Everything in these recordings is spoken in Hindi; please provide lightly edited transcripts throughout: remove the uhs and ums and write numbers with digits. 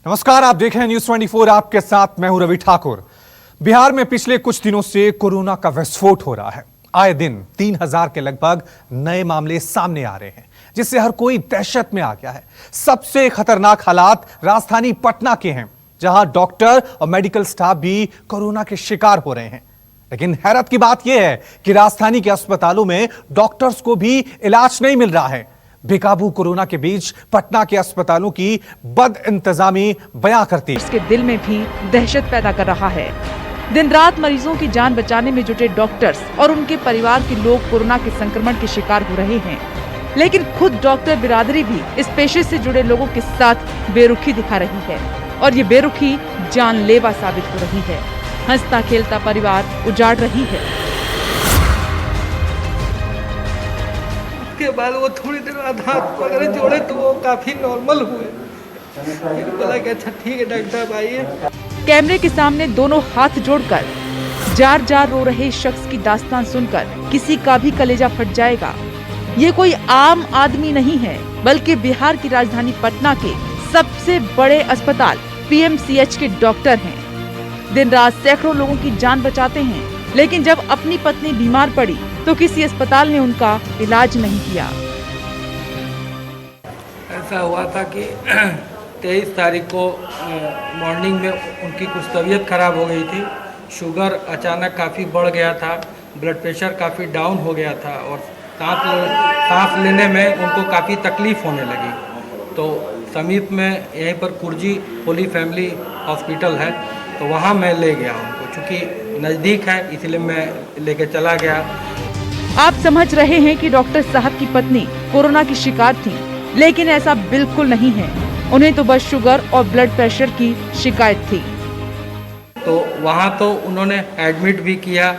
नमस्कार, आप देख रहे हैं न्यूज 24। आपके साथ मैं हूं रवि ठाकुर। बिहार में पिछले कुछ दिनों से कोरोना का विस्फोट हो रहा है। आए दिन 3000 के लगभग नए मामले सामने आ रहे हैं, जिससे हर कोई दहशत में आ गया है। सबसे खतरनाक हालात राजधानी पटना के हैं, जहां डॉक्टर और मेडिकल स्टाफ भी कोरोना के शिकार हो रहे हैं। लेकिन हैरत की बात यह है कि राजधानी के अस्पतालों में डॉक्टर्स को भी इलाज नहीं मिल रहा है। बेकाबू कोरोना के बीच पटना के अस्पतालों की बद इंतजामी बयां करती है। उसके दिल में भी दहशत पैदा कर रहा है। दिन रात मरीजों की जान बचाने में जुटे डॉक्टर्स और उनके परिवार के लोग कोरोना के संक्रमण के शिकार हो रहे हैं, लेकिन खुद डॉक्टर बिरादरी भी इस पेशे से जुड़े लोगों के साथ बेरुखी दिखा रही है और ये बेरुखी जानलेवा साबित हो रही है। हंसता खेलता परिवार उजाड़ रही है। के बाद वो थोड़ी देर बाद हाथ वगैरह जोड़े तो वो काफी नॉर्मल हुए। फिर बोला कि अच्छा ठीक है डॉक्टर साहब आइए। कैमरे के सामने दोनों हाथ जोड़कर जार जार रो रहे शख्स की दास्तान सुनकर किसी का भी कलेजा फट जाएगा। ये कोई आम आदमी नहीं है, बल्कि बिहार की राजधानी पटना के सबसे बड़े अस्पताल PMCH के डॉक्टर हैं। दिन रात सैकड़ों लोगों की जान बचाते हैं, लेकिन जब अपनी पत्नी बीमार पड़ी तो किसी अस्पताल ने उनका इलाज नहीं किया। ऐसा हुआ था कि 23 तारीख को मॉर्निंग में उनकी कुछ तबीयत खराब हो गई थी। शुगर अचानक काफ़ी बढ़ गया था, ब्लड प्रेशर काफ़ी डाउन हो गया था और सांस लेने में उनको काफ़ी तकलीफ़ होने लगी। तो समीप में यहीं पर कुर्जी होली फैमिली हॉस्पिटल है, तो वहाँ मैं ले गया उनको। चूँकि नज़दीक है इसलिए मैं लेके चला गया। आप समझ रहे हैं कि डॉक्टर साहब की पत्नी कोरोना की शिकार थी, लेकिन ऐसा बिल्कुल नहीं है। उन्हें तो बस शुगर और ब्लड प्रेशर की शिकायत थी। तो वहाँ तो उन्होंने एडमिट भी किया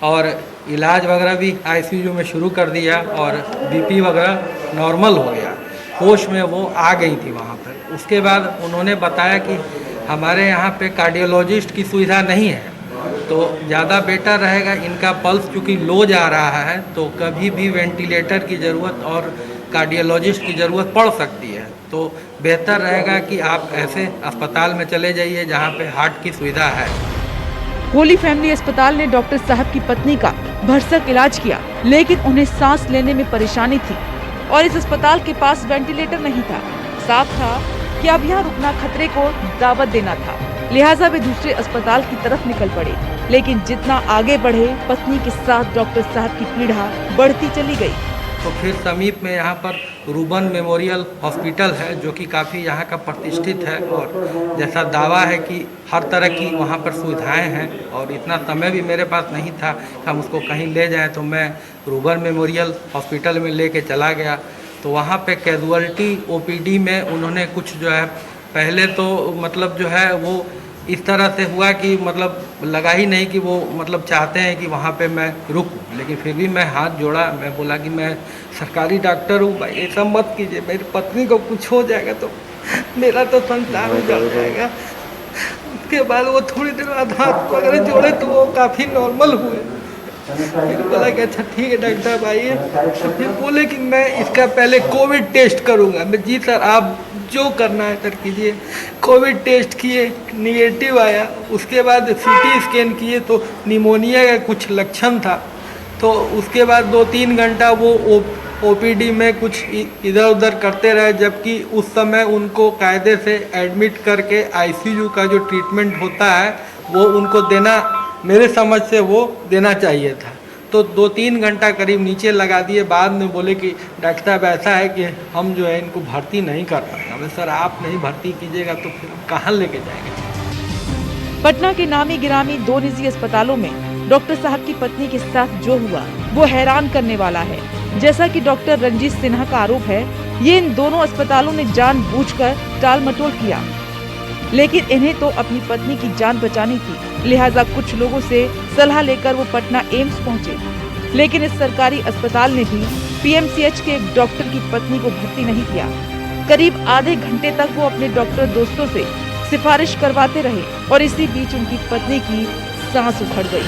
और इलाज वगैरह भी ICU में शुरू कर दिया और BP वगैरह नॉर्मल हो गया। होश में वो आ गई थी वहाँ पर। उसके बाद उन्होंने बताया कि हमारे यहाँ पे कार्डियोलॉजिस्ट की सुविधा नहीं है, तो ज़्यादा बेटर रहेगा, इनका पल्स चूँकि लो जा रहा है तो कभी भी वेंटिलेटर की ज़रूरत और कार्डियोलॉजिस्ट की ज़रूरत पड़ सकती है। तो बेहतर रहेगा कि आप ऐसे अस्पताल में चले जाइए जहाँ पे हार्ट की सुविधा है। होली फैमिली अस्पताल ने डॉक्टर साहब की पत्नी का भरसक इलाज किया, लेकिन उन्हें सांस लेने में परेशानी थी और इस अस्पताल के पास वेंटिलेटर नहीं था। साफ था कि अब यहाँ रुकना खतरे को दावत देना था, लिहाजा वे दूसरे अस्पताल की तरफ निकल पड़े। लेकिन जितना आगे बढ़े, पत्नी के साथ डॉक्टर साहब की पीड़ा बढ़ती चली गई। तो फिर समीप में यहाँ पर रूबन मेमोरियल हॉस्पिटल है, जो कि काफ़ी यहाँ का प्रतिष्ठित है और जैसा दावा है कि हर तरह की वहाँ पर सुविधाएं हैं और इतना समय भी मेरे पास नहीं था कि हम उसको कहीं ले जाएं, तो मैं रूबन मेमोरियल हॉस्पिटल में लेके चला गया। तो वहाँ पे कैजुअल्टी OPD में उन्होंने कुछ जो है, पहले तो मतलब जो है वो इस तरह से हुआ कि मतलब लगा ही नहीं कि वो मतलब चाहते हैं कि वहाँ पे मैं रुकूं, लेकिन फिर भी मैं हाथ जोड़ा। मैं बोला कि मैं सरकारी डॉक्टर हूँ, भाई ऐसा मत कीजिए, मेरी पत्नी को कुछ हो जाएगा तो मेरा तो संसार उजड़ जाएगा। उसके बाद वो थोड़ी देर बाद हाथ वगैरह जोड़े तो वो काफ़ी नॉर्मल हुए। फिर बोला कि अच्छा ठीक है डॉक्टर साहब आइए। तो फिर बोले कि मैं इसका पहले कोविड टेस्ट करूँगा। मैं जी सर आप जो करना है सर कीजिए। कोविड टेस्ट किए, निगेटिव आया। उसके बाद CT स्कैन किए तो निमोनिया का कुछ लक्षण था। तो उसके बाद 2-3 घंटा वो OPD में कुछ इधर उधर करते रहे, जबकि उस समय उनको कायदे से एडमिट करके ICU का जो ट्रीटमेंट होता है वो उनको देना, मेरे समझ से वो देना चाहिए था। तो 2-3 घंटा करीब नीचे लगा दिए। बाद में बोले कि डॉक्टर साहब ऐसा है कि हम जो है इनको भर्ती नहीं कर पाएंगे। हमें सर आप नहीं भर्ती कीजिएगा तो फिर हम कहाँ लेके जाएंगे। पटना के नामी गिरामी 2 निजी अस्पतालों में डॉक्टर साहब की पत्नी के साथ जो हुआ वो हैरान करने वाला है। जैसा कि डॉक्टर रंजीत सिन्हा का आरोप है, ये इन दोनों अस्पतालों ने जानबूझकर टाल मटोल किया, लेकिन इन्हें तो अपनी पत्नी की जान बचानी थी। लिहाजा कुछ लोगों से सलाह लेकर वो पटना एम्स पहुंचे, लेकिन इस सरकारी अस्पताल ने भी PMCH के एक डॉक्टर की पत्नी को भर्ती नहीं किया। करीब आधे घंटे तक वो अपने डॉक्टर दोस्तों से सिफारिश करवाते रहे और इसी बीच उनकी पत्नी की सांस उखड़ गई।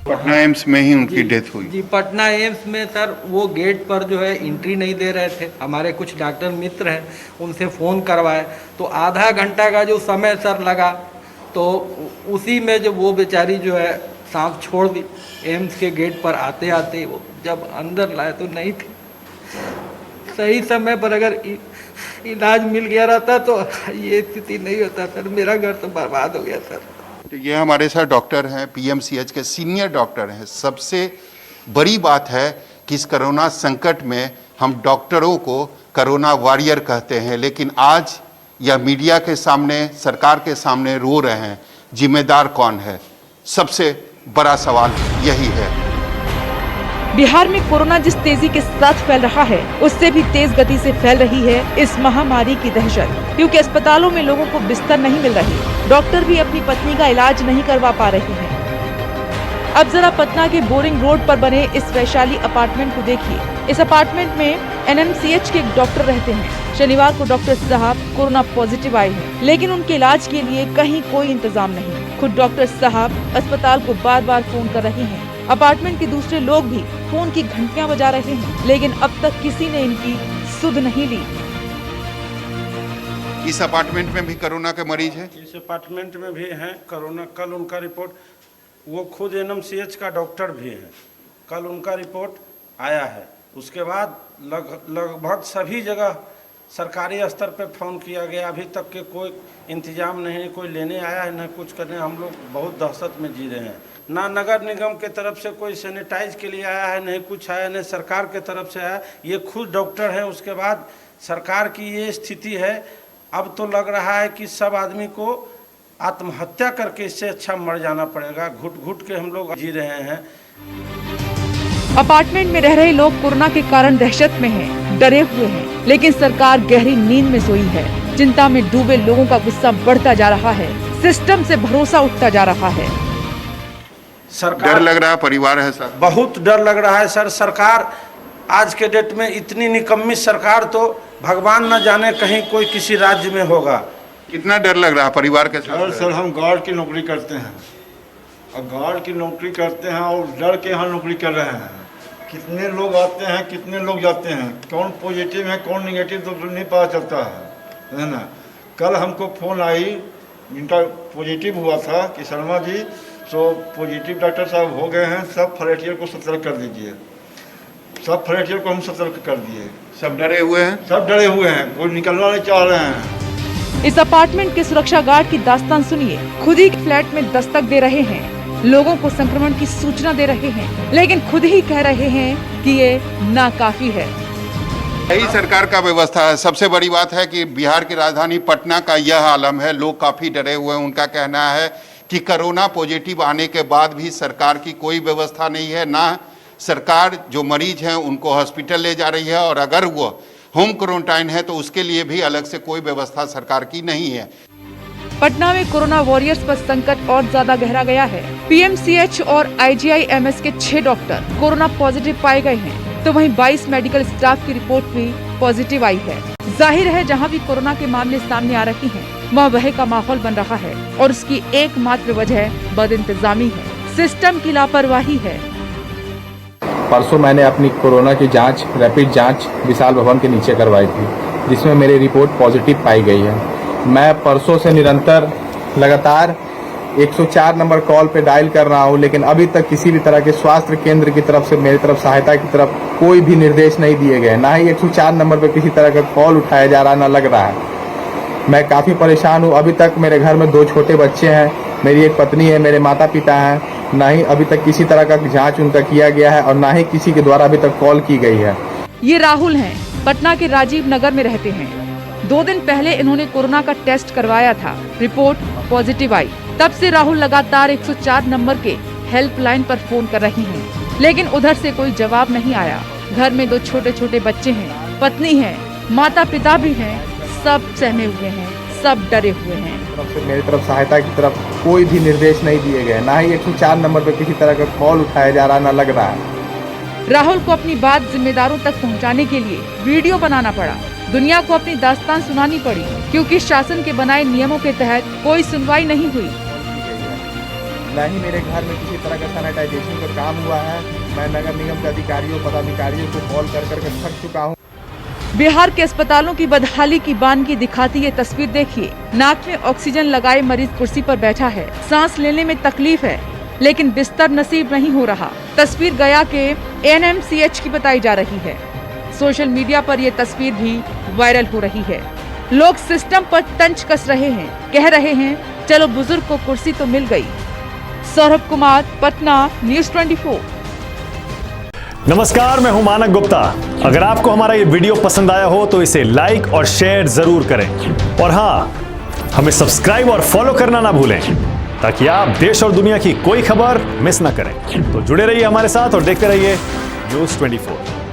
पटना एम्स में ही उनकी डेथ हुई। जी, पटना एम्स में सर वो गेट पर जो है एंट्री नहीं दे रहे थे। हमारे कुछ डॉक्टर मित्र हैं, उनसे फ़ोन करवाए तो आधा घंटा का जो समय सर लगा, तो उसी में जब वो बेचारी जो है सांस छोड़ दी। एम्स के गेट पर आते आते वो जब अंदर लाए तो नहीं थे। सही समय पर अगर इलाज मिल गया रहता तो ये स्थिति नहीं होता सर। मेरा घर तो बर्बाद हो गया सर। तो ये हमारे साथ डॉक्टर हैं, पीएमसीएच के सीनियर डॉक्टर हैं। सबसे बड़ी बात है कि इस कोरोना संकट में हम डॉक्टरों को कोरोना वॉरियर कहते हैं, लेकिन आज यह मीडिया के सामने, सरकार के सामने रो रहे हैं। जिम्मेदार कौन है? सबसे बड़ा सवाल यही है। बिहार में कोरोना जिस तेजी के साथ फैल रहा है, उससे भी तेज गति से फैल रही है इस महामारी की दहशत, क्योंकि अस्पतालों में लोगों को बिस्तर नहीं मिल रही। डॉक्टर भी अपनी पत्नी का इलाज नहीं करवा पा रहे हैं। अब जरा पटना के बोरिंग रोड पर बने इस वैशाली अपार्टमेंट को देखिए। इस अपार्टमेंट में एनएमसीएच के एक डॉक्टर रहते हैं। शनिवार को डॉक्टर साहब कोरोना पॉजिटिव आए हैं, लेकिन उनके इलाज के लिए कहीं कोई इंतजाम नहीं। खुद डॉक्टर साहब अस्पताल को बार बार फोन कर रहे हैं। अपार्टमेंट के दूसरे लोग भी फोन की घंटियां बजा रहे हैं, लेकिन अब तक किसी ने इनकी सुध नहीं ली। इस अपार्टमेंट में भी कोरोना के मरीज हैं? इस अपार्टमेंट में भी हैं कोरोना। कल उनका रिपोर्ट, वो खुद एनएमसीएच का डॉक्टर भी है, कल उनका रिपोर्ट आया है। उसके बाद लगभग सभी जगह सरकारी स्तर पे फ़ोन किया गया, अभी तक के कोई इंतजाम नहीं, कोई लेने आया है न कुछ करने। हम लोग बहुत दहशत में जी रहे हैं। ना नगर निगम के तरफ से कोई सैनिटाइज के लिए आया है, नहीं कुछ आया, नहीं सरकार के तरफ से आया। ये खुद डॉक्टर है। उसके बाद सरकार की ये स्थिति है, अब तो लग रहा है कि सब आदमी को आत्महत्या करके इससे अच्छा मर जाना पड़ेगा। घुट घुट के हम लोग जी रहे हैं। अपार्टमेंट में रह रहे लोग कोरोना के कारण दहशत में हैं, डरे हुए हैं, लेकिन सरकार गहरी नींद में सोई है। चिंता में डूबे लोगों का गुस्सा बढ़ता जा रहा है, सिस्टम से भरोसा उठता जा रहा है। सरकार, डर लग रहा है, परिवार है सर, बहुत डर लग रहा है सर। सरकार आज के डेट में इतनी निकम्मी सरकार तो भगवान न जाने कहीं कोई किसी राज्य में होगा। कितना डर लग रहा है परिवार के साथ? सर हम गार्ड की नौकरी करते हैं, और गार्ड की नौकरी करते हैं और डर के यहाँ नौकरी कर रहे हैं। कितने लोग आते हैं, कितने लोग जाते हैं, कौन पॉजिटिव है कौन निगेटिव तो नहीं पता चलता है ना। कल हमको फ़ोन आई, जिनका पॉजिटिव हुआ था कि Sharma ji so positive doctor साहब हो गए हैं, सब फ्रंटियर को सतर्क कर दीजिए। सब फ्रंटियर को हम सतर्क कर दिए। सब डरे हुए हैं, सब डरे हुए हैं, कोई निकलना नहीं चाह रहे हैं। इस अपार्टमेंट के सुरक्षा गार्ड की दास्तान सुनिए। खुद ही फ्लैट में दस्तक दे रहे हैं, लोगों को संक्रमण की सूचना दे रहे हैं, लेकिन खुद ही कह रहे हैं कि ये नाकाफी है। यही सरकार का व्यवस्था है। सबसे बड़ी बात है कि बिहार की राजधानी पटना का यह आलम है। लोग काफी डरे हुए हैं। उनका कहना है कि कोरोना पॉजिटिव आने के बाद भी सरकार की कोई व्यवस्था नहीं है। ना सरकार जो मरीज हैं उनको हॉस्पिटल ले जा रही है, और अगर वो होम क्वारंटाइन है तो उसके लिए भी अलग से कोई व्यवस्था सरकार की नहीं है। पटना में कोरोना वॉरियर्स पर संकट और ज्यादा गहरा गया है। पीएमसीएच और आईजीआईएमएस के 6 डॉक्टर कोरोना पॉजिटिव पाए गए हैं, तो वहीं 22 मेडिकल स्टाफ की रिपोर्ट भी पॉजिटिव आई है। जाहिर है जहां भी कोरोना के मामले सामने आ रहे हैं, वहाँ भय का माहौल बन रहा है, और उसकी एकमात्र वजह बदइंतजामी है, सिस्टम की लापरवाही है। परसों मैंने अपनी कोरोना की जांच, रैपिड जांच विशाल भवन के नीचे करवाई थी, जिसमें मेरी रिपोर्ट पॉजिटिव पाई गई है। मैं परसों से निरंतर लगातार 104 नंबर कॉल पे डायल कर रहा हूं, लेकिन अभी तक किसी भी तरह के स्वास्थ्य केंद्र की तरफ से मेरी तरफ सहायता की तरफ कोई भी निर्देश नहीं दिए गए। ना ही 104 नंबर पे किसी तरह का कॉल उठाया जा रहा, ना लग रहा है। मैं काफ़ी परेशान हूँ। अभी तक मेरे घर में 2 छोटे बच्चे हैं, मेरी एक पत्नी है, मेरे माता पिता हैं। ना ही अभी तक किसी तरह का जांच उनका किया गया है, और ना ही किसी के द्वारा अभी तक कॉल की गई है। ये राहुल हैं, पटना के राजीव नगर में रहते हैं। 2 दिन पहले इन्होंने कोरोना का टेस्ट करवाया था, रिपोर्ट पॉजिटिव आई। तब से राहुल लगातार 104 नंबर के हेल्पलाइन पर फोन कर रहे हैं, लेकिन उधर से कोई जवाब नहीं आया। घर में 2 छोटे छोटे बच्चे हैं, पत्नी है, माता पिता भी हैं, सब सहमे हुए हैं, सब डरे हुए हैं। मेरी तरफ सहायता की तरफ कोई भी निर्देश नहीं दिए गए। ना ही 104 नंबर पे किसी तरह का कॉल उठाया जा रहा, ना लग रहा है। राहुल को अपनी बात जिम्मेदारों तक पहुंचाने के लिए वीडियो बनाना पड़ा, दुनिया को अपनी दास्तान सुनानी पड़ी, क्योंकि शासन के बनाए नियमों के तहत कोई सुनवाई नहीं हुई। न ही मेरे घर में किसी तरह का सैनिटाइजेशन का काम हुआ है। मैं नगर निगम के अधिकारियों पदाधिकारियों को कॉल कर करके थक चुका हूँ। बिहार के अस्पतालों की बदहाली की बानगी दिखाती ये तस्वीर देखिए। नाक में ऑक्सीजन लगाए मरीज कुर्सी पर बैठा है, सांस लेने में तकलीफ है, लेकिन बिस्तर नसीब नहीं हो रहा। तस्वीर गया के NMCH की बताई जा रही है। सोशल मीडिया पर यह तस्वीर भी वायरल हो रही है। लोग सिस्टम पर तंज कस रहे हैं, कह रहे हैं चलो बुजुर्ग को कुर्सी तो मिल गई। सौरभ कुमार, पटना, न्यूज़ 24। नमस्कार, मैं हूं मानक गुप्ता। अगर आपको हमारा ये वीडियो पसंद आया हो तो इसे लाइक और शेयर जरूर करें, और हाँ, हमें सब्सक्राइब और फॉलो करना ना भूलें ताकि आप देश और दुनिया की कोई खबर मिस ना करें। तो जुड़े रहिए हमारे साथ और देखते रहिए न्यूज़ 24।